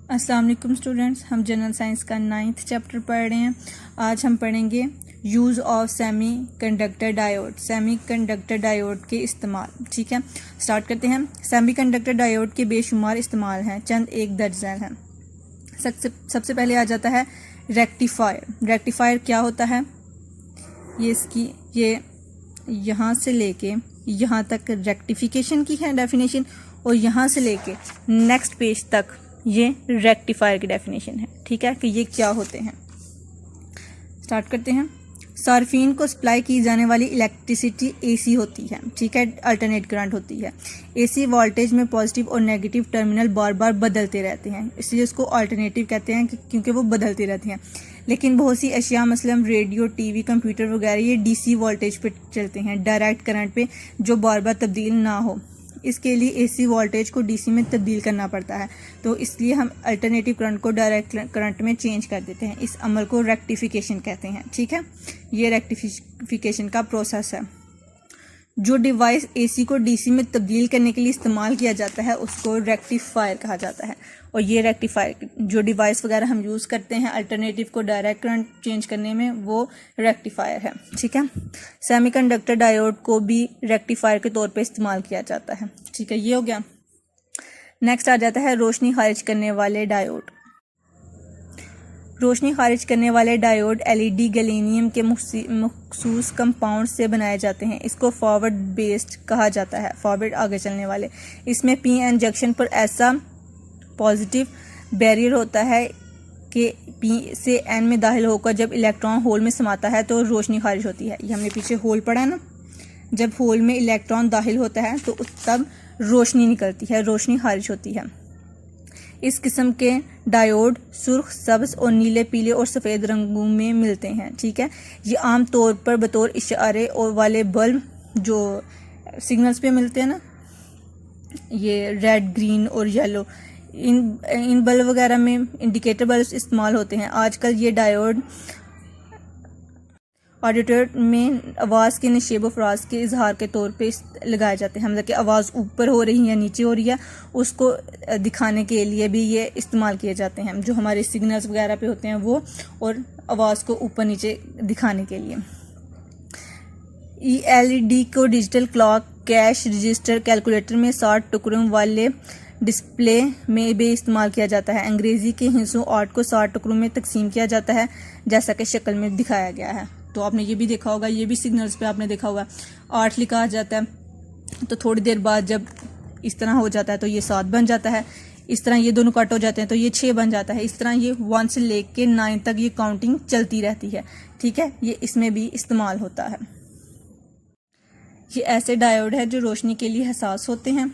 अस्सलाम वालेकुम स्टूडेंट्स, हम जनरल साइंस का 9th चैप्टर पढ़ रहे हैं। आज हम पढ़ेंगे use of semi conductor diode, semi conductor diode के इस्तेमाल। ठीक है, स्टार्ट करते हैं। सेमी कंडक्टर डायोड के बेशुमार इस्तेमाल हैं, चंद एक दर्जन हैं। सबसे पहले आ जाता है रेक्टिफायर। रेक्टिफायर क्या होता है? ये यहाँ से लेके यहाँ तक रेक्टिफिकेशन की है डेफिनेशन, और यहाँ से लेके नेक्स्ट पेज तक ये रेक्टिफायर की डेफिनेशन है। ठीक है, कि ये क्या होते हैं। स्टार्ट करते हैं। सार्फिन को सप्लाई की जाने वाली इलेक्ट्रिसिटी एसी होती है। ठीक है, अल्टरनेट करंट होती है। एसी वोल्टेज में पॉजिटिव और नेगेटिव टर्मिनल बार बार बदलते रहते हैं, इसलिए उसको अल्टरनेटिव कहते हैं क्योंकि वो बदलते रहते हैं। लेकिन बहुत सी अशिया मसलन रेडियो, टीवी, कंप्यूटर वगैरह ये डीसी वोल्टेज पे चलते हैं, डायरेक्ट करंट पे, जो बार बार तब्दील ना हो। इसके लिए एसी वोल्टेज को डीसी में तब्दील करना पड़ता है, तो इसलिए हम अल्टरनेटिव करंट को डायरेक्ट करंट में चेंज कर देते हैं। इस अमल को रेक्टिफिकेशन कहते हैं। ठीक है, ये रेक्टिफिकेशन का प्रोसेस है। जो डिवाइस एसी को डीसी में तब्दील करने के लिए इस्तेमाल किया जाता है उसको रेक्टिफायर कहा जाता है। और ये रेक्टिफायर जो डिवाइस वगैरह हम यूज़ करते हैं अल्टरनेटिव को डायरेक्ट करंट चेंज करने में, वो रेक्टिफायर है। ठीक है, सेमीकंडक्टर डायोड को भी रेक्टिफायर के तौर पे इस्तेमाल किया जाता है। ठीक है, ये हो गया। नेक्स्ट आ जाता है रोशनी खारिज करने वाले डायोड। रोशनी खारिज करने वाले डायोड एलईडी गैलियम के मखसूस कंपाउंड से बनाए जाते हैं। इसको फॉरवर्ड बेस्ड कहा जाता है, फॉरवर्ड आगे चलने वाले। इसमें पी एन जंक्शन पर ऐसा पॉजिटिव बैरियर होता है कि पी से एन में दाखिल होकर जब इलेक्ट्रॉन होल में समाता है तो रोशनी खारिज होती है। ये हमने पीछे होल पढ़ा है ना, जब होल में इलेक्ट्रॉन दाखिल होता है तो तब रोशनी निकलती है, रोशनी खारिज होती है। इस किस्म के डायोड सुर्ख, सब्ज और नीले, पीले और सफ़ेद रंगों में मिलते हैं। ठीक है, ये आम तौर पर बतौर इशारे और वाले बल्ब जो सिग्नल्स पे मिलते हैं ना, ये रेड, ग्रीन और येलो, इन बल्ब वगैरह में इंडिकेटर बल्ब इस्तेमाल होते हैं। आजकल ये डायोड ऑडिटर में आवाज़ के नशेब फराज के इजहार के तौर पे लगाए जाते हैं। मतलब कि आवाज़ ऊपर हो रही है या नीचे हो रही है, उसको दिखाने के लिए भी ये इस्तेमाल किए जाते हैं, जो हमारे सिग्नल्स वगैरह पे होते हैं वो, और आवाज़ को ऊपर नीचे दिखाने के लिए। एलईडी को digital clock, cash register, calculator में 60 टुकड़ों वाले डिस्प्ले में भी इस्तेमाल किया जाता है। अंग्रेज़ी के हिस्सों 8 को 60 टुकड़ों में तकसीम किया जाता है, जैसा कि शक्ल में दिखाया गया है। तो आपने ये भी देखा होगा, ये भी सिग्नल्स पे आपने देखा होगा 8 लिखा आ जाता है, तो थोड़ी देर बाद जब इस तरह हो जाता है तो ये 7 बन जाता है। इस तरह ये दोनों कट हो जाते हैं तो ये 6 बन जाता है। इस तरह ये 1 से लेके 9 तक ये काउंटिंग चलती रहती है। ठीक है, ये इसमें भी इस्तेमाल होता है। ये ऐसे डायोड है जो रोशनी के लिए हसास होते हैं।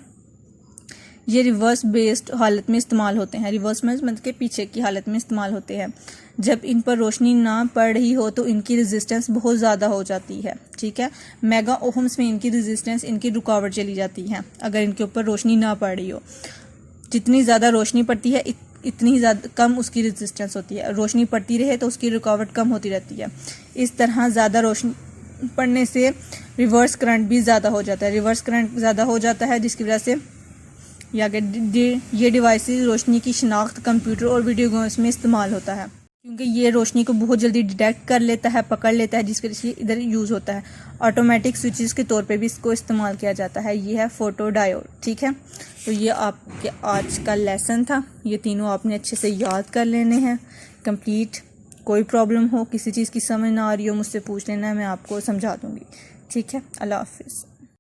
ये रिवर्स बेस्ड हालत में इस्तेमाल होते हैं। रिवर्स में मतलब के पीछे की हालत में इस्तेमाल होते हैं। जब इन पर रोशनी ना पड़ रही हो तो इनकी रेजिस्टेंस बहुत ज़्यादा हो जाती है। ठीक है, मेगा ओहम्स में इनकी रेजिस्टेंस, इनकी रुकावट चली जाती है अगर इनके ऊपर रोशनी ना पड़ रही हो। जितनी ज़्यादा रोशनी पड़ती है इतनी ज़्यादा कम उसकी रेजिस्टेंस होती है। रोशनी पड़ती रहे तो उसकी रुकावट कम होती रहती है। इस तरह ज़्यादा रोशनी पड़ने से रिवर्स करंट भी ज़्यादा हो जाता है। रिवर्स करंट ज़्यादा हो जाता है जिसकी वजह से ये डिवाइसेस रोशनी की शिनाख्त कंप्यूटर और वीडियो गेम्स में इस्तेमाल होता है, क्योंकि ये रोशनी को बहुत जल्दी डिटेक्ट कर लेता है, पकड़ लेता है, जिसके लिए इधर यूज़ होता है। ऑटोमेटिक स्विचेस के तौर पे भी इसको इस्तेमाल किया जाता है। ये है फोटो डायोड। ठीक है, तो ये आपके आज का लेसन था। ये तीनों आपने अच्छे से याद कर लेने हैं कंप्लीट। कोई प्रॉब्लम हो, किसी चीज़ की समझ ना आ रही हो, मुझसे पूछ लेना है, मैं आपको समझा दूँगी। ठीक है, अल्लाह हाफिज़।